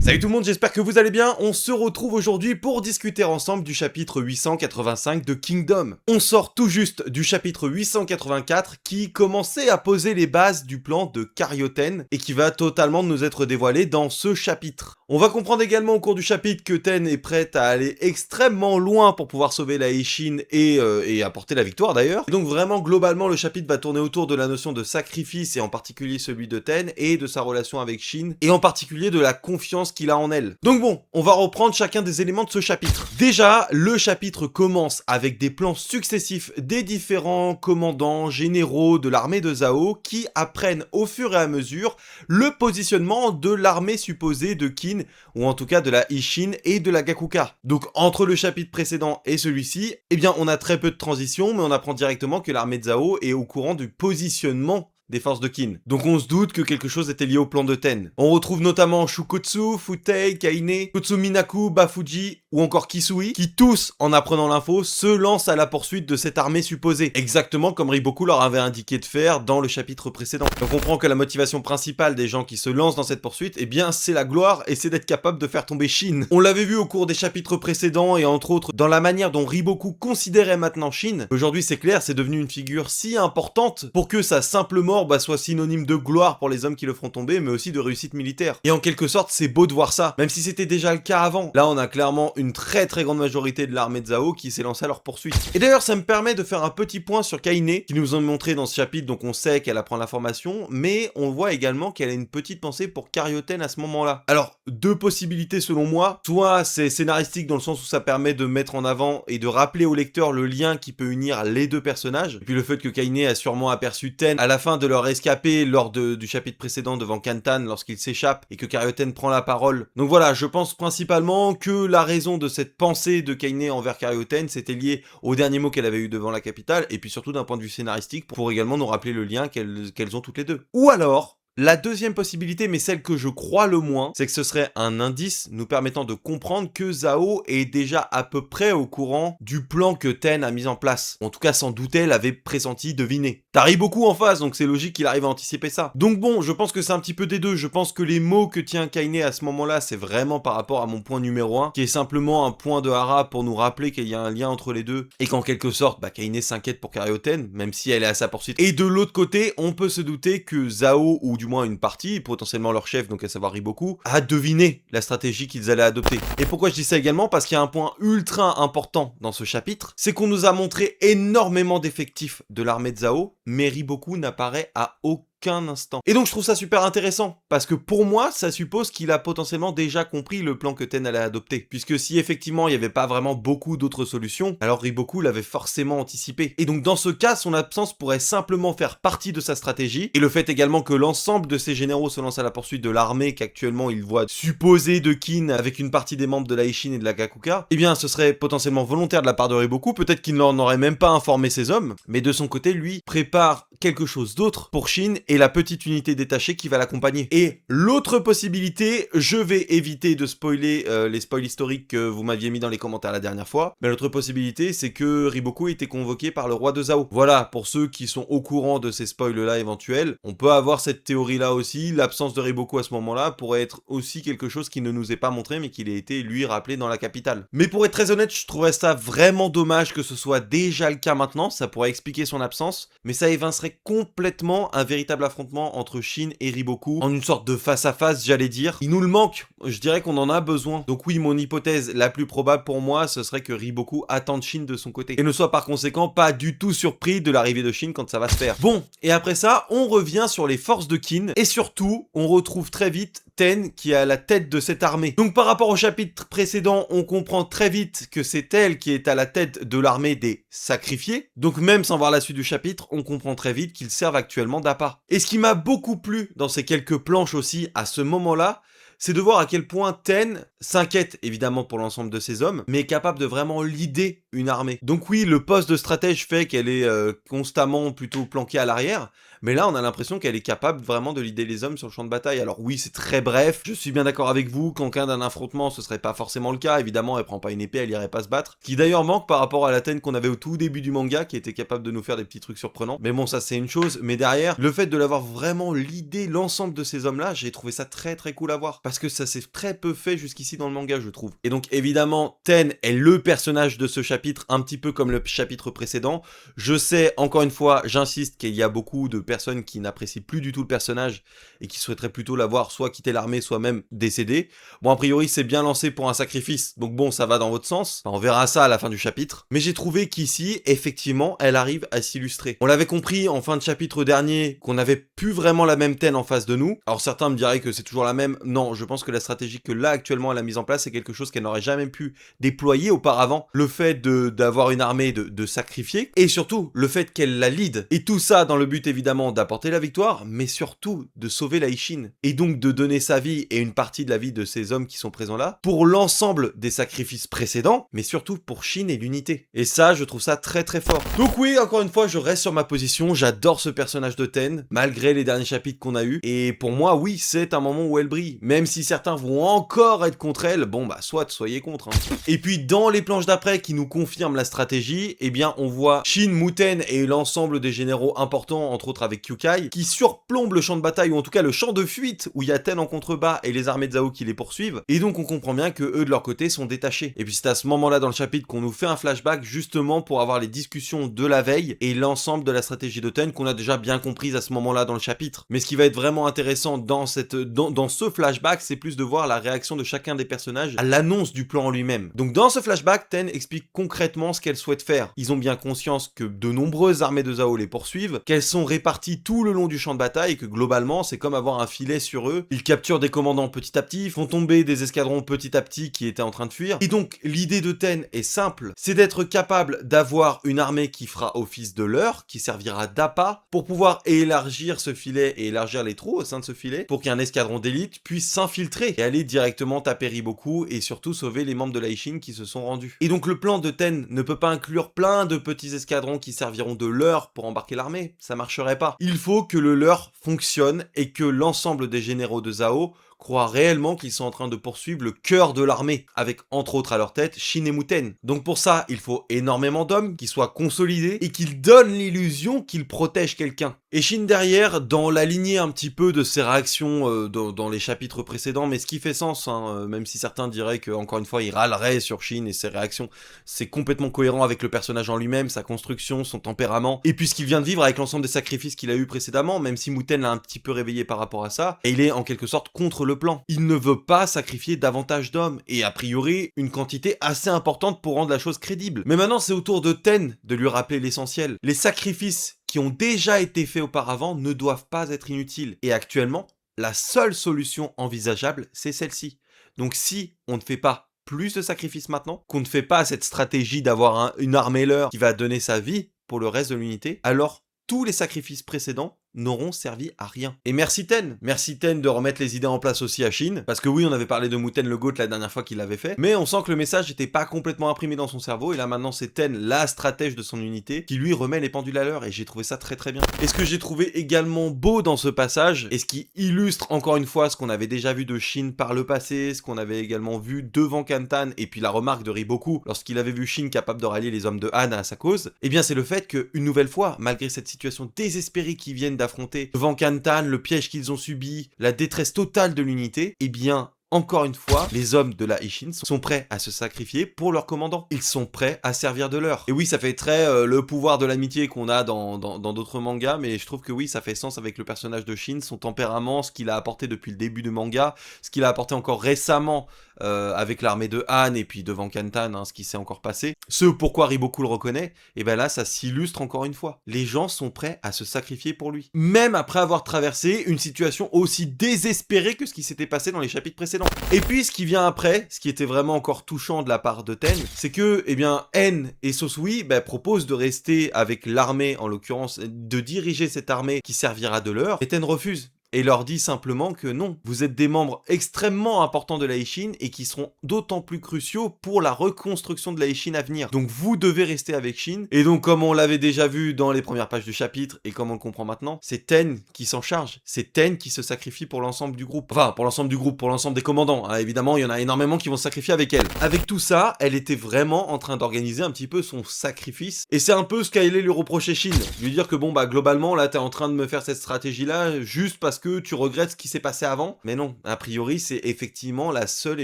Salut tout le monde, j'espère que vous allez bien. On se retrouve aujourd'hui pour discuter ensemble du chapitre 885 de Kingdom. On sort tout juste du chapitre 884 qui commençait à poser les bases du plan de Karyoten et qui va totalement nous être dévoilé dans ce chapitre. On va comprendre également au cours du chapitre que Ten est prête à aller extrêmement loin pour pouvoir sauver la Ishin et apporter la victoire d'ailleurs. Donc vraiment globalement le chapitre va tourner autour de la notion de sacrifice et en particulier celui de Ten et de sa relation avec Shin et en particulier de la confiance qu'il a en elle. Donc bon, on va reprendre chacun des éléments de ce chapitre. Déjà, le chapitre commence avec des plans successifs des différents commandants généraux de l'armée de Zhao qui apprennent au fur et à mesure le positionnement de l'armée supposée de Qin, ou en tout cas de la Ishin et de la Gakuka. Donc entre le chapitre précédent et celui-ci, eh bien on a très peu de transition, mais on apprend directement que l'armée de Zhao est au courant du positionnement des forces de Qin. Donc on se doute que quelque chose était lié au plan de Ten. On retrouve notamment Shukotsu, Futei, Kaine, Kotsuminaku, Bafuji ou encore Kisui, qui tous, en apprenant l'info, se lancent à la poursuite de cette armée supposée, exactement comme Riboku leur avait indiqué de faire dans le chapitre précédent. On comprend que la motivation principale des gens qui se lancent dans cette poursuite, eh bien c'est la gloire et c'est d'être capable de faire tomber Shin. On l'avait vu au cours des chapitres précédents et entre autres dans la manière dont Riboku considérait maintenant Shin. Aujourd'hui c'est clair, c'est devenu une figure si importante pour que sa simple mort soit synonyme de gloire pour les hommes qui le feront tomber, mais aussi de réussite militaire. Et en quelque sorte, c'est beau de voir ça, même si c'était déjà le cas avant. Là, on a clairement une très grande majorité de l'armée de Zhao qui s'est lancée à leur poursuite. Et d'ailleurs, ça me permet de faire un petit point sur Kaine, qui nous ont montré dans ce chapitre, donc on sait qu'elle apprend l'information, mais on voit également qu'elle a une petite pensée pour Karyoten à ce moment-là. Alors, deux possibilités selon moi. Soit c'est scénaristique dans le sens où ça permet de mettre en avant et de rappeler au lecteur le lien qui peut unir les deux personnages, et puis le fait que Kaine a sûrement aperçu Ten à la fin de leur escapé lors du chapitre précédent devant Kantan lorsqu'il s'échappe et que Karyoten prend la parole. Donc voilà, je pense principalement que la raison de cette pensée de Kaine envers Karyoten c'était lié au dernier mot qu'elle avait eu devant la capitale et puis surtout d'un point de vue scénaristique pour également nous rappeler le lien qu'elles ont toutes les deux. Ou alors, la deuxième possibilité, mais celle que je crois le moins, c'est que ce serait un indice nous permettant de comprendre que Zhao est déjà à peu près au courant du plan que Ten a mis en place. En tout cas, sans douter, l'avait pressenti, deviné. T'arrives beaucoup en face, donc c'est logique qu'il arrive à anticiper ça. Donc bon, je pense que c'est un petit peu des deux. Je pense que les mots que tient Kaine à ce moment-là, c'est vraiment par rapport à mon point numéro 1, qui est simplement un point de Hara pour nous rappeler qu'il y a un lien entre les deux, et qu'en quelque sorte, Kaine s'inquiète pour Karyoten, même si elle est à sa poursuite. Et de l'autre côté, on peut se douter que Zhao, ou du moins une partie, potentiellement leur chef, donc à savoir Riboku, a deviné la stratégie qu'ils allaient adopter. Et pourquoi je dis ça également? Parce qu'il y a un point ultra important dans ce chapitre, c'est qu'on nous a montré énormément d'effectifs de l'armée de Zhao, mais Riboku n'apparaît à aucun instant. Et donc je trouve ça super intéressant, parce que pour moi, ça suppose qu'il a potentiellement déjà compris le plan que Ten allait adopter, puisque si effectivement il n'y avait pas vraiment beaucoup d'autres solutions, alors Riboku l'avait forcément anticipé. Et donc dans ce cas, son absence pourrait simplement faire partie de sa stratégie, et le fait également que l'ensemble de ses généraux se lancent à la poursuite de l'armée qu'actuellement il voit supposée de Qin avec une partie des membres de la Ishin et de la Gakuka, eh bien ce serait potentiellement volontaire de la part de Riboku, peut-être qu'il n'en aurait même pas informé ses hommes, mais de son côté, lui, prépare quelque chose d'autre pour Shin et la petite unité détachée qui va l'accompagner. Et l'autre possibilité, je vais éviter de spoiler les spoils historiques que vous m'aviez mis dans les commentaires la dernière fois, mais l'autre possibilité, c'est que Riboku était convoqué par le roi de Zhao. Voilà, pour ceux qui sont au courant de ces spoils-là éventuels, on peut avoir cette théorie-là aussi, l'absence de Riboku à ce moment-là pourrait être aussi quelque chose qui ne nous est pas montré, mais qu'il ait été, lui, rappelé dans la capitale. Mais pour être très honnête, je trouverais ça vraiment dommage que ce soit déjà le cas maintenant, ça pourrait expliquer son absence, mais ça évincerait complètement un véritable affrontement entre Shin et Riboku, en une sorte de face-à-face, j'allais dire. Il nous le manque, je dirais qu'on en a besoin. Donc oui, mon hypothèse la plus probable pour moi, ce serait que Riboku attende Shin de son côté, et ne soit par conséquent pas du tout surpris de l'arrivée de Shin quand ça va se faire. Bon, et après ça, on revient sur les forces de Qin, et surtout, on retrouve très vite Ten qui est à la tête de cette armée. Donc par rapport au chapitre précédent, on comprend très vite que c'est elle qui est à la tête de l'armée des sacrifiés. Donc même sans voir la suite du chapitre, on comprend très vite qu'ils servent actuellement d'appât. Et ce qui m'a beaucoup plu dans ces quelques planches aussi à ce moment-là, c'est de voir à quel point Ten s'inquiète évidemment pour l'ensemble de ses hommes, mais est capable de vraiment leader une armée. Donc oui, le poste de stratège fait qu'elle est constamment plutôt planquée à l'arrière, mais là on a l'impression qu'elle est capable vraiment de leader les hommes sur le champ de bataille. Alors oui, c'est très bref, je suis bien d'accord avec vous qu'en cas d'un affrontement ce serait pas forcément le cas, évidemment elle prend pas une épée, elle irait pas se battre, qui d'ailleurs manque par rapport à l'Athènes qu'on avait au tout début du manga, qui était capable de nous faire des petits trucs surprenants, mais bon ça c'est une chose, mais derrière, le fait de l'avoir vraiment leadé l'ensemble de ces hommes là, j'ai trouvé ça très très cool à voir, parce que ça s'est très peu fait jusqu'ici dans le manga je trouve. Et donc évidemment, Ten est le personnage de ce chapitre, un petit peu comme le chapitre précédent. Je sais, encore une fois, j'insiste qu'il y a beaucoup de personnes qui n'apprécient plus du tout le personnage et qui souhaiteraient plutôt l'avoir soit quitté l'armée, soit même décédé. Bon, a priori, c'est bien lancé pour un sacrifice, donc bon, ça va dans votre sens. Enfin, on verra ça à la fin du chapitre. Mais j'ai trouvé qu'ici, effectivement, elle arrive à s'illustrer. On l'avait compris en fin de chapitre dernier qu'on n'avait plus vraiment la même Ten en face de nous. Alors certains me diraient que c'est toujours la même. Non, je pense que la stratégie que là, actuellement, elle a mise en place, c'est quelque chose qu'elle n'aurait jamais pu déployer auparavant. Le fait d'avoir une armée de sacrifiés, et surtout, le fait qu'elle la lead. Et tout ça dans le but, évidemment, d'apporter la victoire, mais surtout de sauver la Ishin. Et donc de donner sa vie et une partie de la vie de ces hommes qui sont présents là, pour l'ensemble des sacrifices précédents, mais surtout pour Shin et l'unité. Et ça, je trouve ça très très fort. Donc oui, encore une fois, je reste sur ma position, j'adore ce personnage de Ten, malgré les derniers chapitres qu'on a eu. Et pour moi, oui, c'est un moment où elle brille. Même si certains vont encore être contre elle, bon bah soit, soyez contre. Hein. Et puis dans les planches d'après qui nous confirment la stratégie, eh bien on voit Shin, Muten et l'ensemble des généraux importants, entre autres avec Kyukai, qui surplombent le champ de bataille, ou en tout cas le champ de fuite, où il y a Ten en contrebas et les armées de Zhao qui les poursuivent, et donc on comprend bien que eux de leur côté sont détachés. Et puis c'est à ce moment-là dans le chapitre qu'on nous fait un flashback justement pour avoir les discussions de la veille et l'ensemble de la stratégie de Ten qu'on a déjà bien comprise à ce moment-là dans le chapitre. Mais ce qui va être vraiment intéressant dans ce flashback, c'est plus de voir la réaction de chacun des personnages à l'annonce du plan en lui-même. Donc dans ce flashback, Ten explique concrètement ce qu'elle souhaite faire. Ils ont bien conscience que de nombreuses armées de Zhao les poursuivent, qu'elles sont réparties tout le long du champ de bataille et que globalement c'est comme avoir un filet sur eux. Ils capturent des commandants petit à petit, font tomber des escadrons petit à petit qui étaient en train de fuir. Et donc l'idée de Ten est simple, c'est d'être capable d'avoir une armée qui fera office de leurre, qui servira d'appât pour pouvoir élargir ce filet et élargir les trous au sein de ce filet pour qu'un escadron d'élite puisse s'infiltrer et aller directement taper Riboku et surtout sauver les membres de la Ishin qui se sont rendus. Et donc le plan de Ten ne peut pas inclure plein de petits escadrons qui serviront de leurre pour embarquer l'armée, ça marcherait pas. Il faut que le leurre fonctionne et que l'ensemble des généraux de Zhao croient réellement qu'ils sont en train de poursuivre le cœur de l'armée, avec entre autres à leur tête Shin et Muten. Donc pour ça, il faut énormément d'hommes qui soient consolidés et qu'ils donnent l'illusion qu'ils protègent quelqu'un. Et Shin derrière, dans la lignée un petit peu de ses réactions dans les chapitres précédents, mais ce qui fait sens, hein, même si certains diraient que encore une fois il râlerait sur Shin et ses réactions, c'est complètement cohérent avec le personnage en lui-même, sa construction, son tempérament, et puis ce qu'il vient de vivre avec l'ensemble des sacrifices qu'il a eu précédemment, même si Muten l'a un petit peu réveillé par rapport à ça, et il est en quelque sorte contre le plan. Il ne veut pas sacrifier davantage d'hommes, et a priori une quantité assez importante pour rendre la chose crédible. Mais maintenant c'est au tour de Ten de lui rappeler l'essentiel. Les sacrifices qui ont déjà été faits auparavant ne doivent pas être inutiles. Et actuellement, la seule solution envisageable, c'est celle-ci. Donc si on ne fait pas plus de sacrifices maintenant, qu'on ne fait pas cette stratégie d'avoir une armée leurre qui va donner sa vie pour le reste de l'unité, alors tous les sacrifices précédents n'auront servi à rien. Et merci Ten de remettre les idées en place aussi à Shin, parce que oui, on avait parlé de Muten le GOAT la dernière fois qu'il l'avait fait, mais on sent que le message n'était pas complètement imprimé dans son cerveau, et là maintenant c'est Ten, la stratège de son unité, qui lui remet les pendules à l'heure, et j'ai trouvé ça très très bien. Et ce que j'ai trouvé également beau dans ce passage, et ce qui illustre encore une fois ce qu'on avait déjà vu de Shin par le passé, ce qu'on avait également vu devant Kantan, et puis la remarque de Riboku, lorsqu'il avait vu Shin capable de rallier les hommes de Han à sa cause, et bien c'est le fait que, une nouvelle fois, malgré cette situation désespérée qu'ils viennent d'affronter devant Kantan, le piège qu'ils ont subi, la détresse totale de l'unité, eh bien, encore une fois, les hommes de la Ishin sont prêts à se sacrifier pour leur commandant. Ils sont prêts à servir de leur. Et oui, ça fait très le pouvoir de l'amitié qu'on a dans d'autres mangas, mais je trouve que oui, ça fait sens avec le personnage de Shin, son tempérament, ce qu'il a apporté depuis le début du manga, ce qu'il a apporté encore récemment avec l'armée de Han et puis devant Kantan, hein, ce qui s'est encore passé. Ce pourquoi Riboku le reconnaît, et ben là, ça s'illustre encore une fois. Les gens sont prêts à se sacrifier pour lui. Même après avoir traversé une situation aussi désespérée que ce qui s'était passé dans les chapitres précédents. Et puis, ce qui vient après, ce qui était vraiment encore touchant de la part de Ten, c'est que, eh bien, En et Sosui proposent de rester avec l'armée, en l'occurrence, de diriger cette armée qui servira de leur, et Ten refuse. et leur dit simplement que non, vous êtes des membres extrêmement importants de la Ishin et qui seront d'autant plus cruciaux pour la reconstruction de la Ishin à venir. Donc vous devez rester avec Shin. Et donc comme on l'avait déjà vu dans les premières pages du chapitre et comme on le comprend maintenant, c'est Ten qui s'en charge. C'est Ten qui se sacrifie pour l'ensemble du groupe. Enfin, pour l'ensemble du groupe, pour l'ensemble des commandants. Hein, évidemment, il y en a énormément qui vont se sacrifier avec elle. Avec tout ça, elle était vraiment en train d'organiser un petit peu son sacrifice. Et c'est un peu ce qu'allait lui reprocher Shin. Lui dire que bon, bah globalement, là, t'es en train de me faire cette stratégie-là juste parce que tu regrettes ce qui s'est passé avant. Mais non, a priori, c'est effectivement la seule et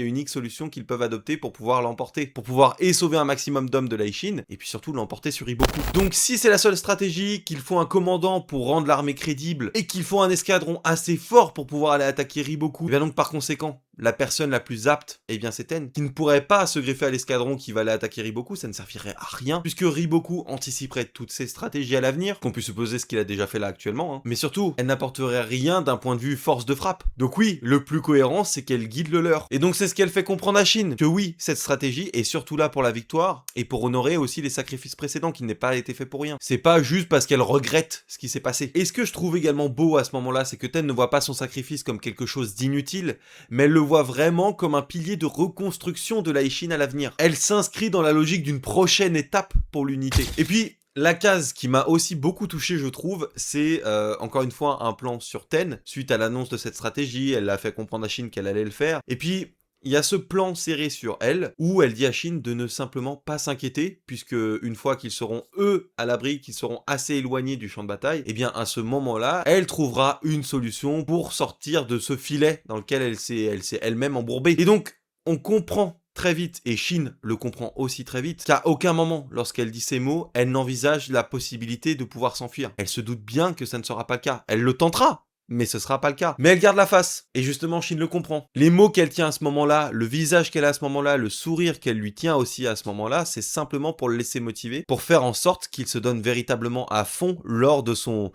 unique solution qu'ils peuvent adopter pour pouvoir l'emporter. Pour pouvoir et sauver un maximum d'hommes de la Ishin, et puis surtout l'emporter sur Riboku. Donc si c'est la seule stratégie, qu'il faut un commandant pour rendre l'armée crédible, et qu'il faut un escadron assez fort pour pouvoir aller attaquer Riboku, et bien donc par conséquent, la personne la plus apte, eh bien c'est Ten, qui ne pourrait pas se greffer à l'escadron qui va aller attaquer Riboku, ça ne servirait à rien, puisque Riboku anticiperait toutes ses stratégies à l'avenir, qu'on puisse supposer ce qu'il a déjà fait là actuellement, hein. Mais surtout, elle n'apporterait rien d'un point de vue force de frappe. Donc oui, le plus cohérent, c'est qu'elle guide le leur. Et donc c'est ce qu'elle fait comprendre à Shin, que oui, cette stratégie est surtout là pour la victoire, et pour honorer aussi les sacrifices précédents qui n'aient pas été faits pour rien. C'est pas juste parce qu'elle regrette ce qui s'est passé. Et ce que je trouve également beau à ce moment-là, c'est que Ten ne voit pas son sacrifice comme quelque chose d'inutile, mais elle le voit vraiment comme un pilier de reconstruction de la Ishin à l'avenir. Elle s'inscrit dans la logique d'une prochaine étape pour l'unité. Et puis, la case qui m'a aussi beaucoup touché, je trouve, c'est encore une fois un plan sur Ten. Suite à l'annonce de cette stratégie, elle a fait comprendre à Shin qu'elle allait le faire. Et puis, il y a ce plan serré sur elle, où elle dit à Shin de ne simplement pas s'inquiéter, puisque une fois qu'ils seront eux à l'abri, qu'ils seront assez éloignés du champ de bataille, et bien à ce moment-là, elle trouvera une solution pour sortir de ce filet dans lequel elle s'est elle-même embourbée. Et donc, on comprend très vite, et Shin le comprend aussi très vite, qu'à aucun moment, lorsqu'elle dit ces mots, elle n'envisage la possibilité de pouvoir s'enfuir. Elle se doute bien que ça ne sera pas le cas. Elle le tentera, mais ce sera pas le cas. Mais elle garde la face, et justement Shin le comprend. Les mots qu'elle tient à ce moment-là, le visage qu'elle a à ce moment-là, le sourire qu'elle lui tient aussi à ce moment-là, c'est simplement pour le laisser motiver, pour faire en sorte qu'il se donne véritablement à fond lors de son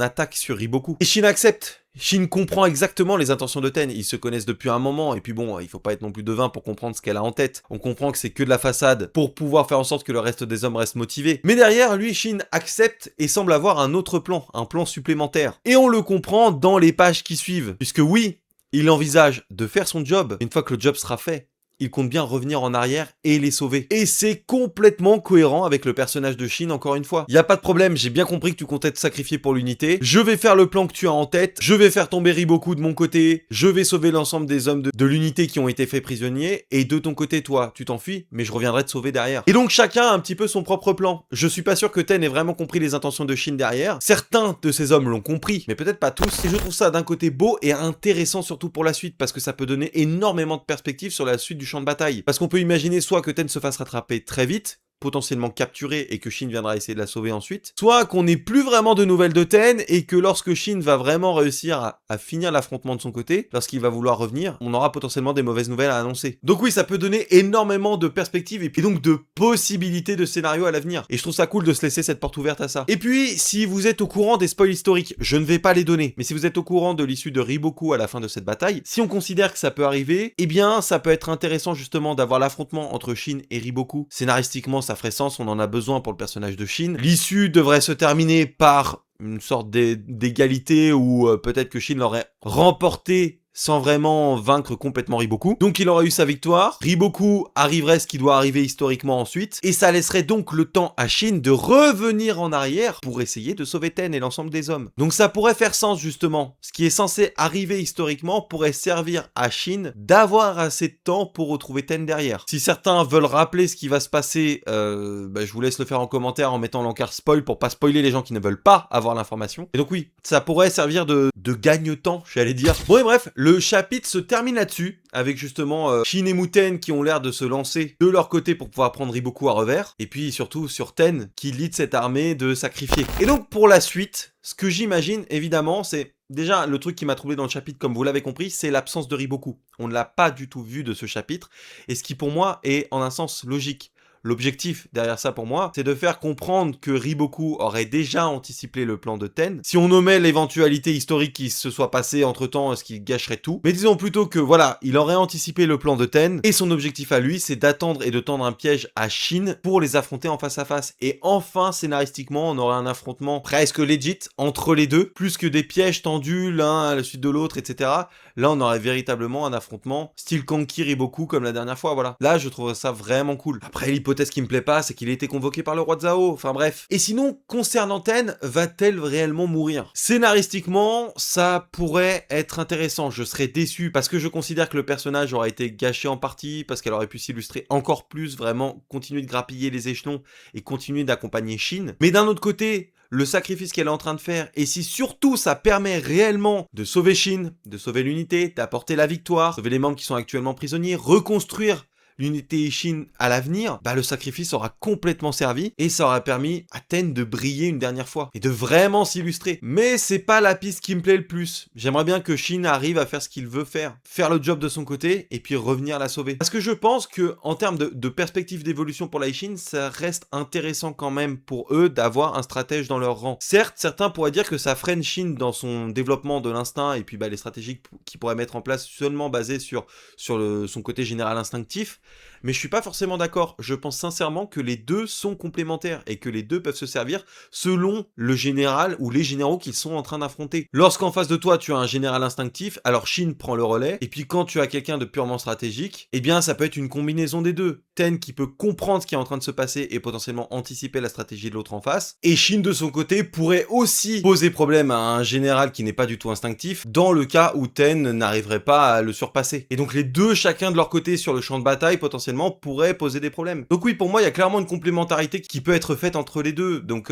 attaque sur Riboku. Et Shin accepte. Shin comprend exactement les intentions de Ten, ils se connaissent depuis un moment, et puis bon, il faut pas être non plus devin pour comprendre ce qu'elle a en tête. On comprend que c'est que de la façade pour pouvoir faire en sorte que le reste des hommes restent motivés. Mais derrière, lui, Shin accepte et semble avoir un autre plan, un plan supplémentaire. Et on le comprend dans les pages qui suivent, puisque oui, il envisage de faire son job, une fois que le job sera fait. Il compte bien revenir en arrière et les sauver. Et c'est complètement cohérent avec le personnage de Shin, encore une fois. Y a pas de problème, j'ai bien compris que tu comptais te sacrifier pour l'unité. Je vais faire le plan que tu as en tête. Je vais faire tomber Riboku de mon côté. Je vais sauver l'ensemble des hommes de l'unité qui ont été faits prisonniers. Et de ton côté, toi, tu t'enfuis, mais je reviendrai te sauver derrière. Et donc chacun a un petit peu son propre plan. Je suis pas sûr que Ten ait vraiment compris les intentions de Shin derrière. Certains de ces hommes l'ont compris, mais peut-être pas tous. Et je trouve ça d'un côté beau et intéressant surtout pour la suite, parce que ça peut donner énormément de perspectives sur la suite du champ de bataille. Parce qu'on peut imaginer soit que Ten se fasse rattraper très vite, potentiellement capturé et que Shin viendra essayer de la sauver ensuite, soit qu'on n'ait plus vraiment de nouvelles de Ten et que lorsque Shin va vraiment réussir à finir l'affrontement de son côté, lorsqu'il va vouloir revenir, on aura potentiellement des mauvaises nouvelles à annoncer. Donc oui, ça peut donner énormément de perspectives et donc de possibilités de scénarios à l'avenir. Et je trouve ça cool de se laisser cette porte ouverte à ça. Et puis, si vous êtes au courant des spoils historiques, je ne vais pas les donner, mais si vous êtes au courant de l'issue de Riboku à la fin de cette bataille, si on considère que ça peut arriver, eh bien, ça peut être intéressant justement d'avoir l'affrontement entre Shin et Riboku. Scénaristiquement, ça ferait sens, on en a besoin pour le personnage de Shin. L'issue devrait se terminer par une sorte d'égalité où peut-être que Shin l'aurait remporté sans vraiment vaincre complètement Riboku. Donc il aurait eu sa victoire, Riboku arriverait ce qui doit arriver historiquement ensuite, et ça laisserait donc le temps à Shin de revenir en arrière pour essayer de sauver Ten et l'ensemble des hommes. Donc ça pourrait faire sens justement, ce qui est censé arriver historiquement pourrait servir à Shin d'avoir assez de temps pour retrouver Ten derrière. Si certains veulent rappeler ce qui va se passer, je vous laisse le faire en commentaire en mettant l'encart spoil pour pas spoiler les gens qui ne veulent pas avoir l'information. Et donc oui, ça pourrait servir de gagne-temps, j'allais dire. Bon et bref, le chapitre se termine là-dessus, avec justement Shin et Muten qui ont l'air de se lancer de leur côté pour pouvoir prendre Riboku à revers, et puis surtout sur Ten qui lead cette armée de sacrifiés. Et donc pour la suite, ce que j'imagine évidemment c'est... Déjà, le truc qui m'a troublé dans le chapitre, comme vous l'avez compris, c'est l'absence de Riboku. On ne l'a pas du tout vu de ce chapitre, et ce qui pour moi est en un sens logique. l'objectif derrière ça pour moi, c'est de faire comprendre que Riboku aurait déjà anticipé le plan de Ten. Si on omet l'éventualité historique qui se soit passée entre temps, ce qui gâcherait tout. Mais disons plutôt que voilà, il aurait anticipé le plan de Ten, et son objectif à lui, c'est d'attendre et de tendre un piège à Shin pour les affronter en face à face. Et enfin, scénaristiquement, on aurait un affrontement presque legit entre les deux, plus que des pièges tendus l'un à la suite de l'autre, etc. Là, on aurait véritablement un affrontement style Kanki Riboku comme la dernière fois, voilà. Là, je trouve ça vraiment cool. Après, l'hypothèse qui me plaît pas, c'est qu'il ait été convoqué par le roi Zhao. Enfin bref. Et sinon, concernant Ten, va-t-elle réellement mourir? Scénaristiquement, ça pourrait être intéressant. Je serais déçu parce que je considère que le personnage aurait été gâché en partie, parce qu'elle aurait pu s'illustrer encore plus, vraiment continuer de grappiller les échelons et continuer d'accompagner Shin. Mais d'un autre côté, le sacrifice qu'elle est en train de faire, et si surtout ça permet réellement de sauver Shin, de sauver l'unité, d'apporter la victoire, sauver les membres qui sont actuellement prisonniers, reconstruire l'unité Ishin à l'avenir, bah le sacrifice aura complètement servi et ça aura permis à Ten de briller une dernière fois et de vraiment s'illustrer. Mais c'est pas la piste qui me plaît le plus. J'aimerais bien que Shin arrive à faire ce qu'il veut faire le job de son côté et puis revenir la sauver. Parce que je pense que en termes de perspective d'évolution pour la Ishin, ça reste intéressant quand même pour eux d'avoir un stratège dans leur rang. Certes, certains pourraient dire que ça freine Shin dans son développement de l'instinct et puis bah, les stratégies qu'il pourrait mettre en place seulement basées sur son côté général instinctif. Mais je suis pas forcément d'accord. Je pense sincèrement que les deux sont complémentaires et que les deux peuvent se servir selon le général ou les généraux qu'ils sont en train d'affronter. Lorsqu'en face de toi tu as un général instinctif, alors Shin prend le relais, et puis quand tu as quelqu'un de purement stratégique, eh bien ça peut être une combinaison des deux. Ten qui peut comprendre ce qui est en train de se passer et potentiellement anticiper la stratégie de l'autre en face, et Shin de son côté pourrait aussi poser problème à un général qui n'est pas du tout instinctif, dans le cas où Ten n'arriverait pas à le surpasser. Et donc les deux, chacun de leur côté sur le champ de bataille, potentiellement pourrait poser des problèmes. Donc oui, pour moi, il y a clairement une complémentarité qui peut être faite entre les deux. Donc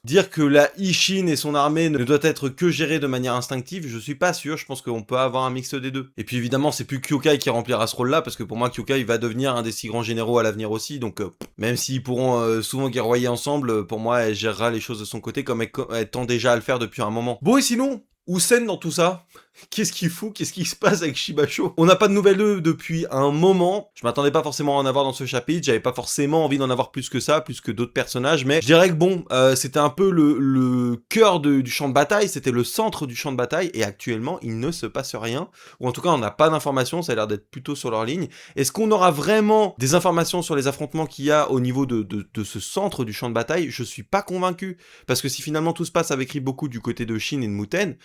dire que la Ishin et son armée ne doit être que gérée de manière instinctive, je suis pas sûr. Je pense qu'on peut avoir un mix des deux. Et puis évidemment, c'est plus Kyokai qui remplira ce rôle-là, parce que pour moi, Kyokai va devenir un des 6 grands généraux à l'avenir aussi. Donc même s'ils pourront souvent guerroyer ensemble, pour moi, elle gérera les choses de son côté comme elle tend déjà à le faire depuis un moment. Bon, et sinon, Usen dans tout ça, qu'est-ce qu'il fout? Qu'est-ce qui se passe avec Shibasho? On n'a pas de nouvelles d'eux depuis un moment. Je m'attendais pas forcément à en avoir dans ce chapitre. J'avais pas forcément envie d'en avoir plus que ça, plus que d'autres personnages. Mais je dirais que bon, c'était un peu le cœur du champ de bataille. C'était le centre du champ de bataille. Et actuellement, il ne se passe rien. Ou en tout cas, on n'a pas d'informations. Ça a l'air d'être plutôt sur leur ligne. Est-ce qu'on aura vraiment des informations sur les affrontements qu'il y a au niveau de ce centre du champ de bataille? Je suis pas convaincu. Parce que si finalement tout se passe avec Riboku du côté de Shin et de Muten,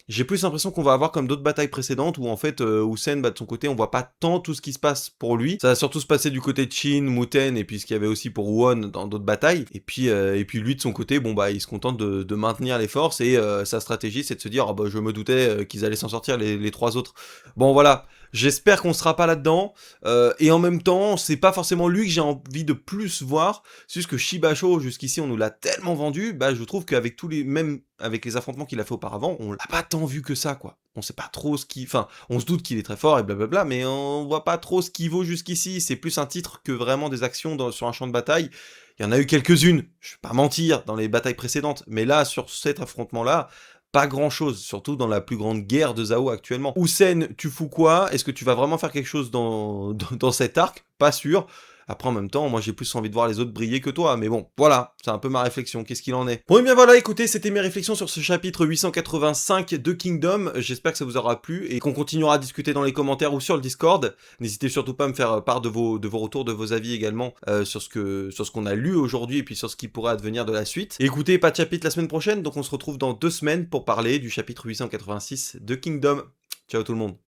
j'ai plus l'impression qu'on va avoir comme d'autres batailles précédentes où en fait Usen, bah, de son côté, on voit pas tant tout ce qui se passe pour lui. Ça va surtout se passer du côté de Shin, Muten et puis ce qu'il y avait aussi pour Won dans d'autres batailles. Et puis lui de son côté, bon bah il se contente de maintenir les forces et sa stratégie c'est de se dire ah bah je me doutais qu'ils allaient s'en sortir les trois autres. Bon voilà. J'espère qu'on sera pas là-dedans, et en même temps, c'est pas forcément lui que j'ai envie de plus voir, c'est juste que Shibasho, jusqu'ici, on nous l'a tellement vendu, bah je trouve qu'avec même avec les affrontements qu'il a fait auparavant, on l'a pas tant vu que ça, quoi. On sait pas trop ce qu'il... Enfin, on se doute qu'il est très fort et blablabla, mais on voit pas trop ce qu'il vaut jusqu'ici, c'est plus un titre que vraiment des actions sur un champ de bataille. Il y en a eu quelques-unes, je vais pas mentir, dans les batailles précédentes, mais là, sur cet affrontement-là, pas grand chose, surtout dans la plus grande guerre de Zhao actuellement. Usen, tu fous quoi? Est-ce que tu vas vraiment faire quelque chose dans cet arc? Pas sûr. Après, en même temps, moi j'ai plus envie de voir les autres briller que toi, mais bon, voilà, c'est un peu ma réflexion, qu'est-ce qu'il en est? Bon, et bien voilà, écoutez, c'était mes réflexions sur ce chapitre 885 de Kingdom, j'espère que ça vous aura plu, et qu'on continuera à discuter dans les commentaires ou sur le Discord. N'hésitez surtout pas à me faire part de vos retours, de vos avis également, sur ce qu'on a lu aujourd'hui, et puis sur ce qui pourrait advenir de la suite. Et écoutez, pas de chapitre la semaine prochaine, donc on se retrouve dans 2 semaines pour parler du chapitre 886 de Kingdom. Ciao tout le monde.